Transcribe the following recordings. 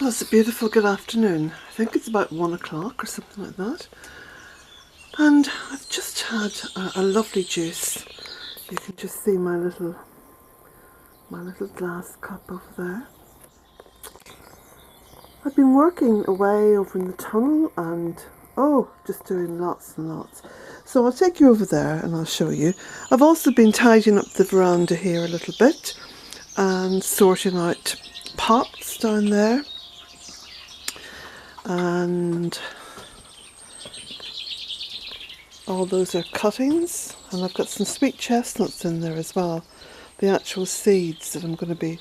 Well, it's a beautiful good afternoon. I think it's about 1 o'clock or something like that. And I've just had a lovely juice. You can just see my little glass cup over there. I've been working away over in the tunnel and just doing lots and lots. So I'll take you over there and I'll show you. I've also been tidying up the veranda here a little bit and sorting out pots down there. And all those are cuttings, and I've got some sweet chestnuts in there as well, the actual seeds that I'm going to be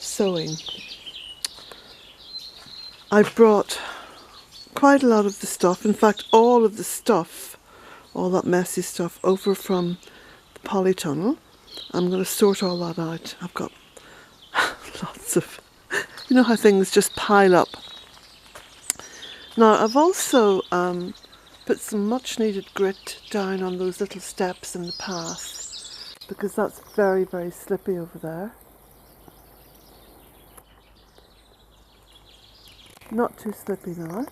sowing. I brought quite a lot of the stuff, in fact all of the stuff, all that messy stuff over from the polytunnel. I'm going to sort all that out. I've got lots of, you know how things just pile up. Now I've also put some much needed grit down on those little steps in the path because that's very, very slippy over there. Not too slippy now.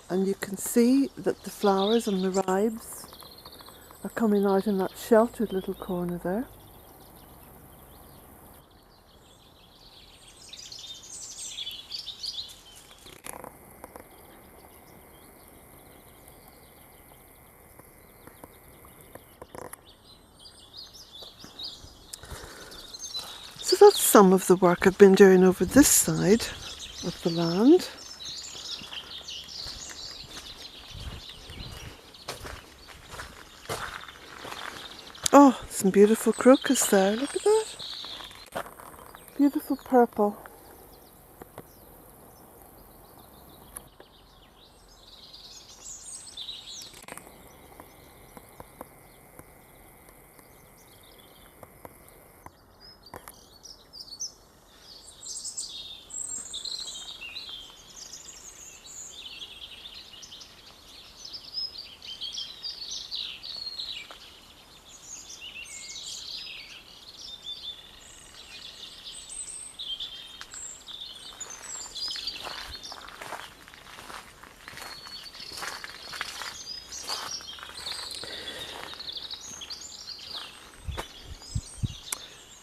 And you can see that the flowers and the ribes are coming out in that sheltered little corner there. So that's some of the work I've been doing over this side of the land. Oh, some beautiful crocus there, look at that. Beautiful purple.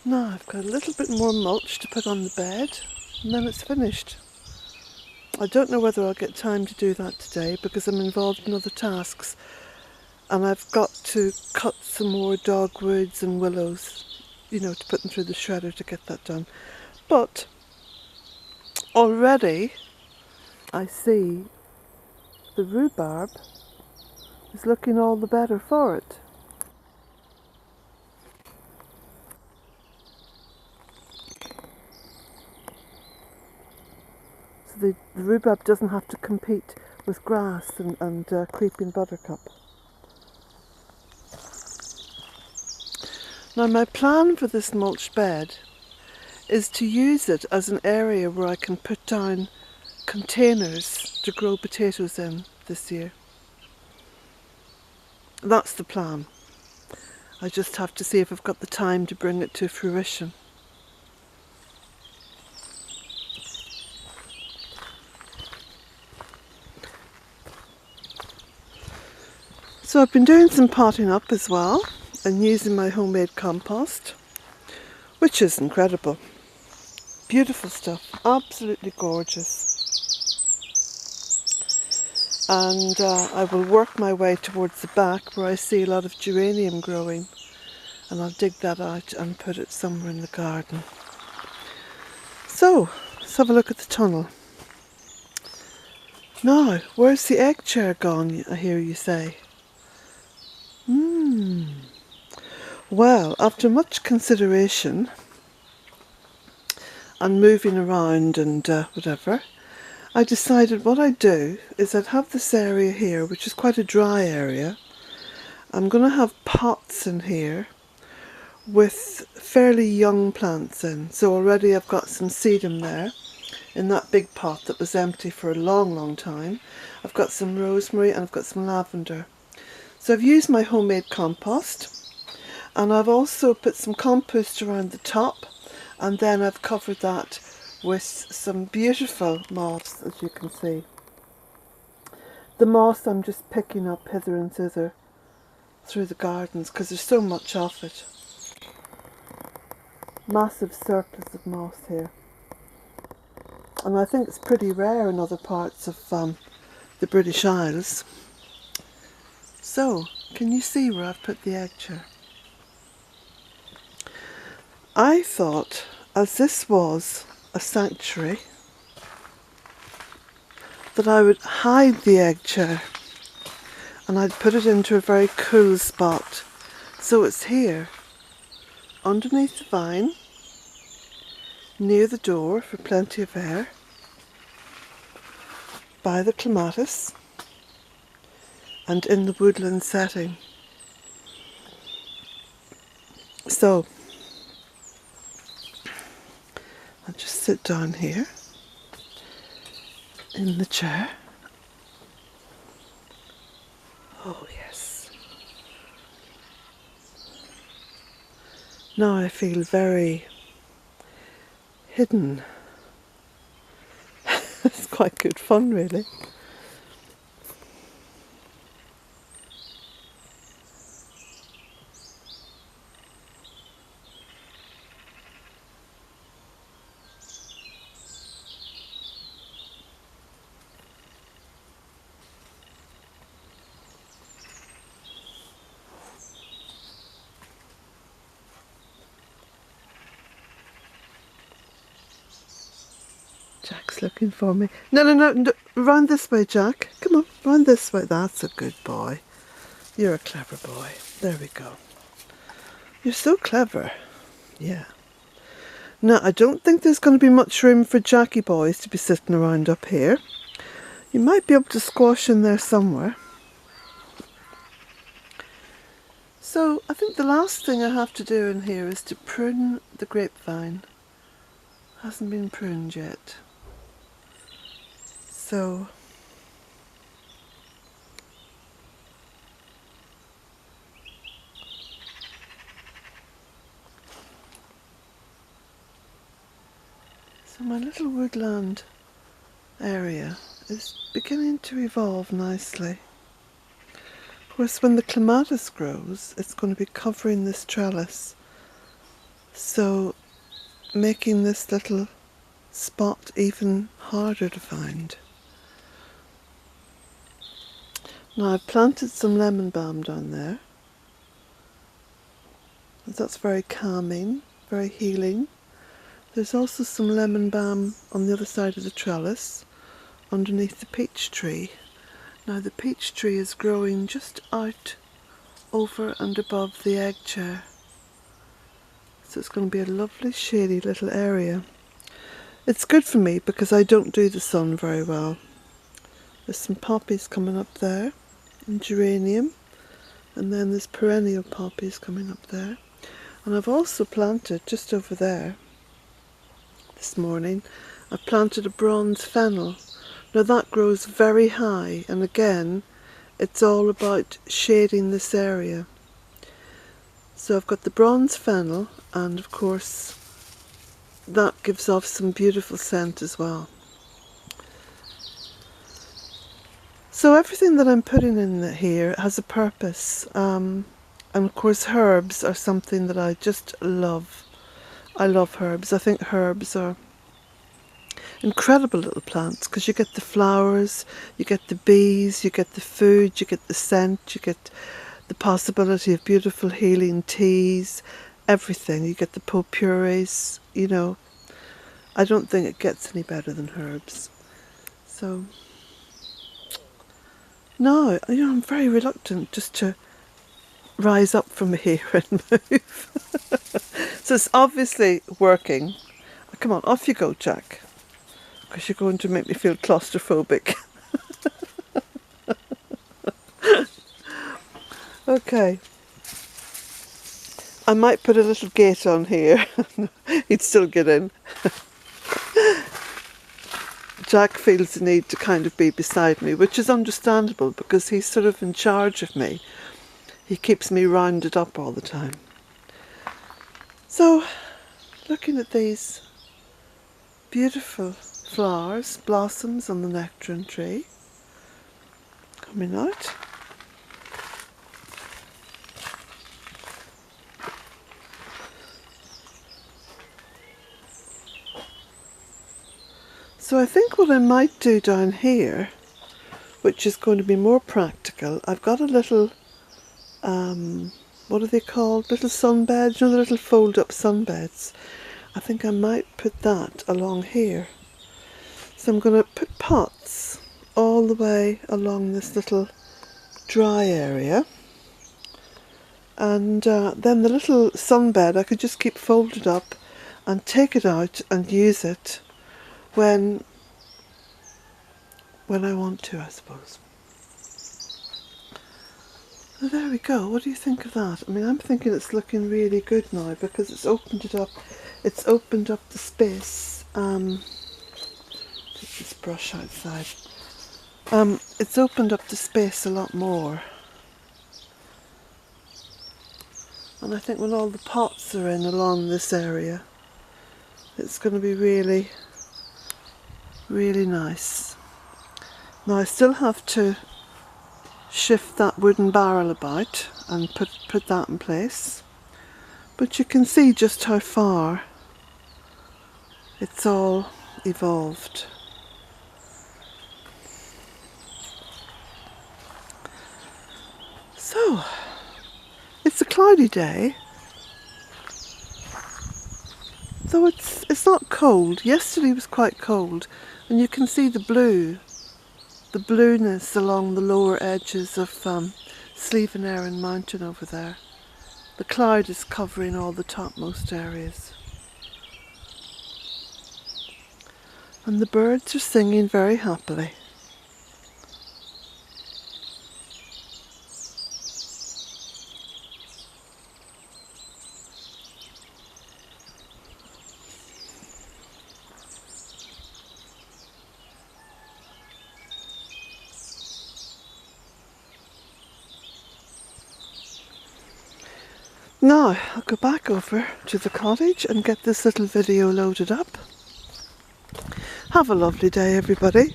Now I've got a little bit more mulch to put on the bed and then it's finished. I don't know whether I'll get time to do that today because I'm involved in other tasks and I've got to cut some more dogwoods and willows, you know, to put them through the shredder to get that done. But already I see the rhubarb is looking all the better for it. The rhubarb doesn't have to compete with grass and creeping buttercup. Now my plan for this mulch bed is to use it as an area where I can put down containers to grow potatoes in this year. That's the plan. I just have to see if I've got the time to bring it to fruition. So I've been doing some potting up as well and using my homemade compost, which is incredible. Beautiful stuff, absolutely gorgeous. And I will work my way towards the back where I see a lot of geranium growing, and I'll dig that out and put it somewhere in the garden. So let's have a look at the tunnel. Now, where's the egg chair gone, I hear you say? Well, after much consideration and moving around and whatever, I decided what I'd do is I'd have this area here, which is quite a dry area. I'm going to have pots in here with fairly young plants in. So already I've got some sedum there in that big pot that was empty for a long, long time. I've got some rosemary and I've got some lavender. So I've used my homemade compost, And I've also put some compost around the top, and then I've covered that with some beautiful moss, as you can see. The moss I'm just picking up hither and thither through the gardens because there's so much of it. Massive surplus of moss here. And I think it's pretty rare in other parts of the British Isles. So, can you see where I've put the egg chair? I thought, as this was a sanctuary, that I would hide the egg chair and I'd put it into a very cool spot. So it's here, underneath the vine, near the door for plenty of air, by the clematis, and in the woodland setting. So, I'll just sit down here in the chair. Oh yes. Now I feel very hidden. It's quite good fun, really. Jack's looking for me. No, round this way, Jack. Come on, round this way. That's a good boy. You're a clever boy. There we go. You're so clever. Yeah. Now, I don't think there's going to be much room for Jackie boys to be sitting around up here. You might be able to squash in there somewhere. So, I think the last thing I have to do in here is to prune the grapevine. Hasn't been pruned yet. So my little woodland area is beginning to evolve nicely. Of course, when the clematis grows, it's going to be covering this trellis, so making this little spot even harder to find. Now I've planted some lemon balm down there. That's very calming, very healing. There's also some lemon balm on the other side of the trellis, underneath the peach tree. Now the peach tree is growing just out over and above the egg chair. So it's going to be a lovely shady little area. It's good for me because I don't do the sun very well. There's some poppies coming up there, and geranium, and then there's perennial poppies coming up there. And I've also planted just over there this morning, I've planted a bronze fennel. Now that grows very high, and again it's all about shading this area. So I've got the bronze fennel, and of course that gives off some beautiful scent as well. So everything that I'm putting in here has a purpose, and of course herbs are something that I just love. I love herbs. I think herbs are incredible little plants because you get the flowers, you get the bees, you get the food, you get the scent, you get the possibility of beautiful healing teas, everything. You get the potpourris, you know. I don't think it gets any better than herbs. So, no, you know, I'm very reluctant just to rise up from here and move. So it's obviously working. Come on, off you go, Jack, because you're going to make me feel claustrophobic. Okay. I might put a little gate on here. He'd still get in. Jack feels the need to kind of be beside me, which is understandable because he's sort of in charge of me. He keeps me rounded up all the time. So, looking at these beautiful flowers, blossoms on the nectarine tree coming out. So I think what I might do down here, which is going to be more practical, I've got a little, what are they called? Little sunbeds, you know, the little fold-up sunbeds. I think I might put that along here. So I'm going to put pots all the way along this little dry area. And then the little sunbed I could just keep folded up and take it out and use it when I want to, I suppose. So there we go. What do you think of that? I mean, I'm thinking it's looking really good now because it's opened it up. It's opened up the space. Take this brush outside. It's opened up the space a lot more. And I think when all the pots are in along this area, it's going to be really, really nice. Now I still have to shift that wooden barrel about and put that in place. But you can see just how far it's all evolved. So, it's a cloudy day, though it's not cold. Yesterday was quite cold, and you can see the blueness along the lower edges of Slievenarin Mountain over there. The cloud is covering all the topmost areas. And the birds are singing very happily. Now, I'll go back over to the cottage and get this little video loaded up. Have a lovely day, everybody.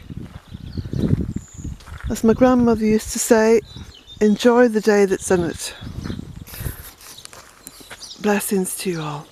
As my grandmother used to say, enjoy the day that's in it. Blessings to you all.